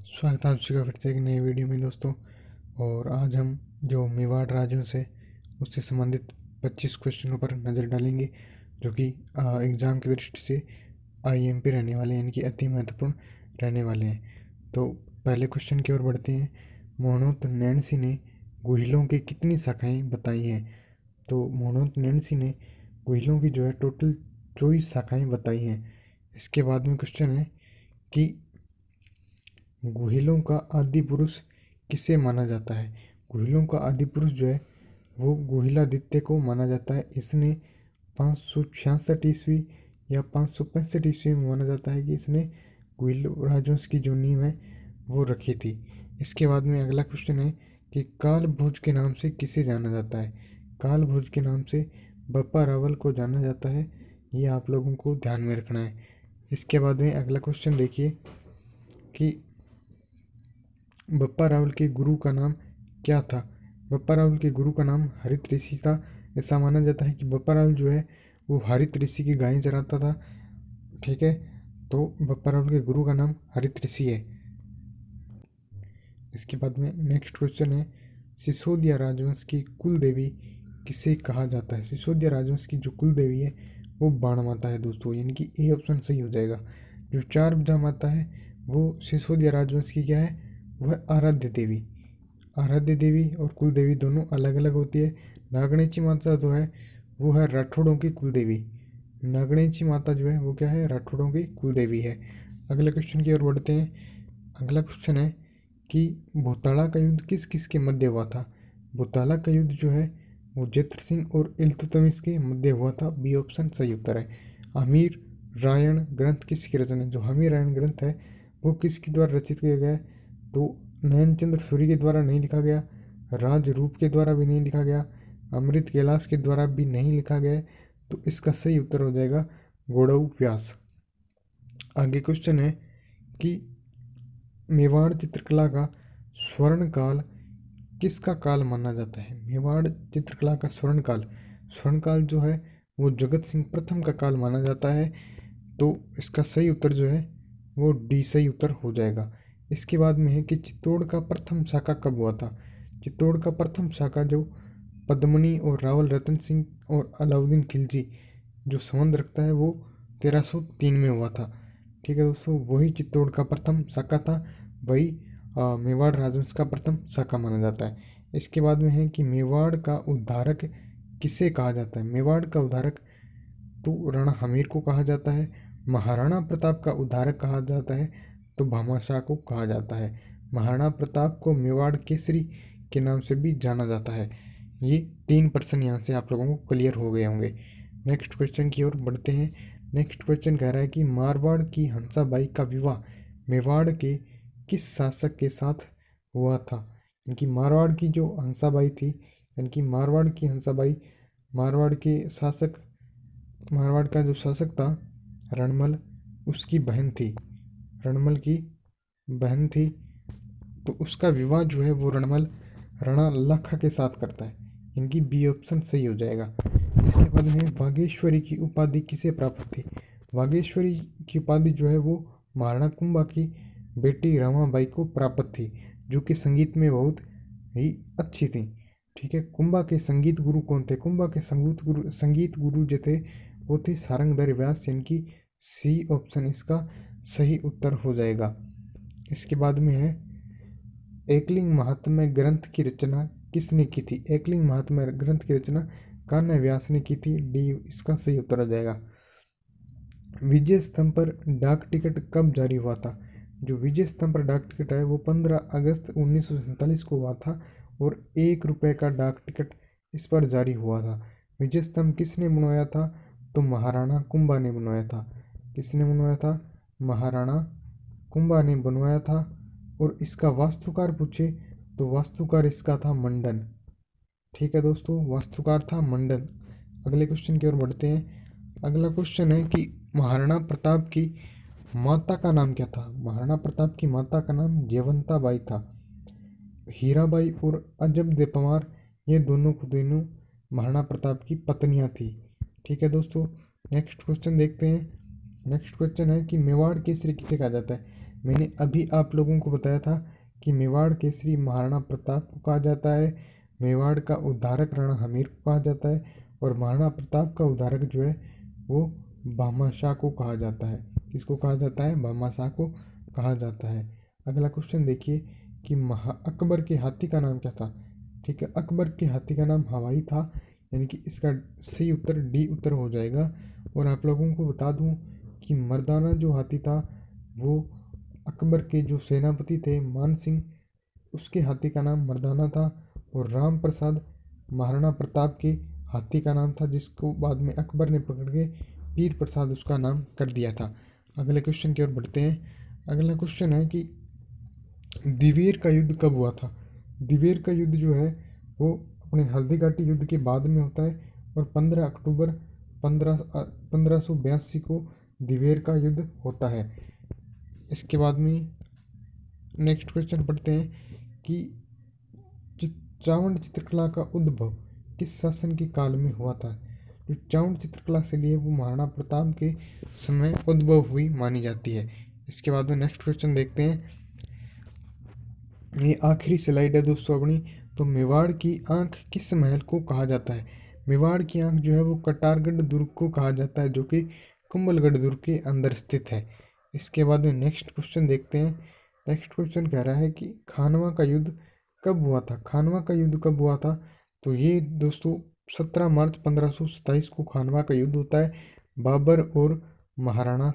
स्वागत है आप सभी का फिर से एक नई वीडियो में दोस्तों। और आज हम जो मेवाड़ राज्यों से उससे संबंधित 25 क्वेश्चनों पर नज़र डालेंगे जो कि एग्ज़ाम की दृष्टि से आईएमपी रहने वाले हैं, यानी कि अति महत्वपूर्ण रहने वाले हैं। तो पहले क्वेश्चन की ओर बढ़ते हैं। मोहनोत नैन्सी ने गुहिलों की कितनी शाखाएँ बताई हैं? तो मोहनोत नैन्सी ने गुहिलों की जो है टोटल 24 शाखाएँ बताई हैं। इसके बाद में क्वेश्चन है कि गुहिलों का आदि पुरुष किसे माना जाता है? गुहिलों का आदि पुरुष जो है वो गुहिलादित्य को माना जाता है। इसने 566 ईस्वी या 565 ईस्वी में माना जाता है कि इसने गुहिल राजवंश की जो नींव है वो रखी थी। इसके बाद में अगला क्वेश्चन है कि काल भोज के नाम से किसे जाना जाता है? काल भोज के नाम से बप्पा रावल को जाना जाता है। ये आप लोगों को ध्यान में रखना है। इसके बाद में अगला क्वेश्चन देखिए कि बप्पा रावल के गुरु का नाम क्या था? बप्पा रावल के गुरु का नाम हरित ऋषि था। ऐसा माना जाता है कि बप्पा रावल जो है वो हरित ऋषि की गायें चराता था। ठीक है, तो बप्पा रावल के गुरु का नाम हरित ऋषि है। इसके बाद में नेक्स्ट क्वेश्चन है, सिसोदिया राजवंश की कुल देवी किसे कहा जाता है? सिसोदिया राजवंश की जो कुल देवी है वो बाण माता है दोस्तों, यानी कि ए ऑप्शन सही हो जाएगा। जो चार भुजा माता है वो सिसोदिया राजवंश की क्या है? वह आराध्य देवी। आराध्य देवी और कुल देवी दोनों अलग अलग होती है। नागणेची माता जो है वो है राठौड़ों की कुल देवी। नागणेची माता जो है वो क्या है? राठौड़ों की कुल देवी है। अगले क्वेश्चन की ओर बढ़ते हैं। अगला क्वेश्चन है कि भूताला का युद्ध किस किस के मध्य हुआ था? भूताला का युद्ध जो है वो जैत्र सिंह और इल्तुतमिश के मध्य हुआ था। बी ऑप्शन सही उत्तर है। हमीर रायण ग्रंथ किसकी रचना है? जो हमीर रायण ग्रंथ है वो किसके द्वारा रचित किया गया है? तो नयनचंद्र सूरी के द्वारा नहीं लिखा गया, राजरूप के द्वारा भी नहीं लिखा गया, अमृत कैलाश के द्वारा भी नहीं लिखा गया है। तो इसका सही उत्तर हो जाएगा गौड़व व्यास। आगे क्वेश्चन है कि मेवाड़ चित्रकला का स्वर्ण काल किसका काल माना जाता है? मेवाड़ चित्रकला का स्वर्ण काल जो है वो जगत सिंह प्रथम का काल माना जाता है। तो इसका सही उत्तर जो है वो डी सही उत्तर हो जाएगा। इसके बाद में है कि चित्तौड़ का प्रथम शाखा कब हुआ था? चित्तौड़ का प्रथम शाखा जो पद्मनी और रावल रतन सिंह और अलाउद्दीन खिलजी जो संबंध रखता है वो 1303 में हुआ था। ठीक है दोस्तों, वही चित्तौड़ का प्रथम शाखा था, वही मेवाड़ राजवंश का प्रथम शाखा माना जाता है। इसके बाद में है कि मेवाड़ का उद्धारक किसे कहा जाता है? मेवाड़ का उद्धारक तो राणा हमीर को कहा जाता है। महाराणा प्रताप का उद्धारक कहा जाता है तो भामाशाह को कहा जाता है। महाराणा प्रताप को मेवाड़ केसरी के नाम से भी जाना जाता है। ये 3 प्रश्न यहाँ से आप लोगों को क्लियर हो गए होंगे। नेक्स्ट क्वेश्चन की ओर बढ़ते हैं। नेक्स्ट क्वेश्चन कह रहा है कि मारवाड़ की हंसाबाई का विवाह मेवाड़ के किस शासक के साथ हुआ था? इनकी मारवाड़ की जो हंसाबाई थी, इनकी मारवाड़ की हंसाबाई मारवाड़ के शासक मारवाड़ का जो शासक था रणमल, उसकी बहन थी। रणमल की बहन थी, तो उसका विवाह जो है वो रणमल राणा लखा के साथ करता है। इनकी बी ऑप्शन सही हो जाएगा। इसके बाद में वागेश्वरी की उपाधि किसे प्राप्त थी? वागेश्वरी की उपाधि जो है वो महाराणा कुंभा की बेटी रमाबाई को प्राप्त थी, जो कि संगीत में बहुत ही अच्छी थी। ठीक है, कुंभा के संगीत गुरु कौन थे? कुंभा के संगीत गुरु जो थे वो थे सारंगधर व्यास, यानी सी ऑप्शन इसका सही उत्तर हो जाएगा। इसके बाद में है एकलिंग महात्म्य ग्रंथ की रचना किसने की थी? एकलिंग महात्म्य ग्रंथ की रचना कान्ह व्यास ने की थी। डी इसका सही उत्तर आ जाएगा। विजय स्तंभ पर डाक टिकट कब जारी हुआ था? जो विजय स्तंभ पर डाक टिकट है वो 15 अगस्त 1947 को हुआ था और 1 रुपये का डाक टिकट इस पर जारी हुआ था। विजय स्तंभ किसने बनवाया था? तो महाराणा कुंभा ने बनवाया था। किसने बनवाया था? महाराणा कुंभा ने बनवाया था। और इसका वास्तुकार पूछे तो वास्तुकार इसका था मंडन। ठीक है दोस्तों, वास्तुकार था मंडन। अगले क्वेश्चन की ओर बढ़ते हैं। अगला क्वेश्चन है कि महाराणा प्रताप की माता का नाम क्या था? महाराणा प्रताप की माता का नाम जयवंता बाई था। हीराबाई और अजब दे पवार ये दोनों को दोनों महाराणा प्रताप की पत्नियां थी। ठीक है दोस्तों, नेक्स्ट क्वेश्चन देखते हैं। नेक्स्ट क्वेश्चन है कि मेवाड़ केसरी किसे कहा जाता है? मैंने अभी आप लोगों को बताया था कि मेवाड़ केसरी महाराणा प्रताप को कहा जाता है, मेवाड़ का उद्धारक राणा हमीर को कहा जाता है, और महाराणा प्रताप का उद्धारक जो है वो भामाशाह को कहा जाता है। किसको कहा जाता है? भामाशाह को कहा जाता है। अगला क्वेश्चन देखिए कि अकबर के हाथी का नाम क्या था? ठीक है, अकबर के हाथी का नाम हवाई था, यानी कि इसका सही उत्तर डी उत्तर हो जाएगा। और आप लोगों को बता दूं कि मर्दाना जो हाथी था वो अकबर के जो सेनापति थे मान सिंह, उसके हाथी का नाम मर्दाना था। और राम प्रसाद महाराणा प्रताप के हाथी का नाम था, जिसको बाद में अकबर ने पकड़ के पीर प्रसाद उसका नाम कर दिया था। अगले क्वेश्चन की ओर बढ़ते हैं। अगला क्वेश्चन है कि दिवेर का युद्ध कब हुआ था? दिवेर का युद्ध जो है वो अपने हल्दी घाटी युद्ध के बाद में होता है, और 15 अक्टूबर 1582 को दिवेर का युद्ध होता है। इसके बाद में नेक्स्ट क्वेश्चन पढ़ते हैं कि चावंड चित्रकला का उद्भव किस शासन के काल में हुआ था? जो चावंड चित्रकला से लिए वो महाराणा प्रताप के समय उद्भव हुई मानी जाती है। इसके बाद में नेक्स्ट क्वेश्चन देखते हैं। ये आखिरी स्लाइड है दोस्तों अपनी। तो मेवाड़ की आंख किस महल को कहा जाता है? मेवाड़ की आंख जो है वो कटारगढ़ दुर्ग को कहा जाता है, जो कि कुंभलगढ़ दुर्ग के अंदर स्थित है। इसके बाद में नेक्स्ट क्वेश्चन देखते हैं। नेक्स्ट क्वेश्चन कह रहा है कि खानवा का युद्ध कब हुआ था? खानवा का युद्ध कब हुआ था? तो ये दोस्तों 17 मार्च 1527 को खानवा का युद्ध होता है, बाबर और महाराणा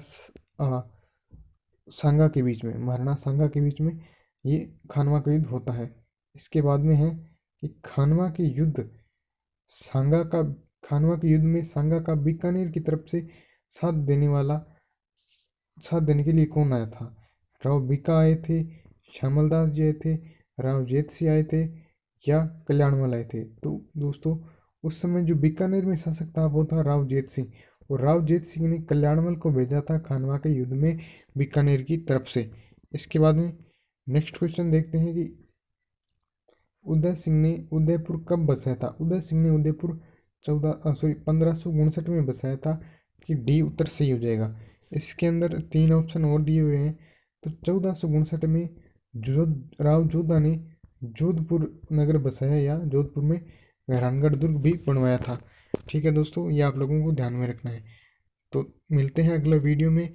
सांगा के बीच में। महाराणा सांगा के बीच में ये खानवा का युद्ध होता है। इसके बाद में है कि खानवा के युद्ध में सांगा का बीकानेर की तरफ से साथ देने के लिए कौन आया था? राव बीका आए थे, श्यामलदास जी आए थे, राव जेत सिंह आए थे, या कल्याणमल आए थे? तो दोस्तों उस समय जो बीकानेर में शासक था वो था राव जेत सिंह, और राव जेत सिंह ने कल्याणमल को भेजा था खानवा के युद्ध में बीकानेर की तरफ से। इसके बाद में नेक्स्ट क्वेश्चन देखते हैं कि उदय सिंह ने उदयपुर कब बसाया था? उदय सिंह ने उदयपुर 1559 में बसाया था, कि डी उत्तर सही हो जाएगा। इसके अंदर 3 ऑप्शन और दिए हुए हैं। तो 1459 में राव जोधा ने जोधपुर नगर बसाया, या जोधपुर में मेहरानगढ़ दुर्ग भी बनवाया था। ठीक है दोस्तों, ये आप लोगों को ध्यान में रखना है। तो मिलते हैं अगले वीडियो में।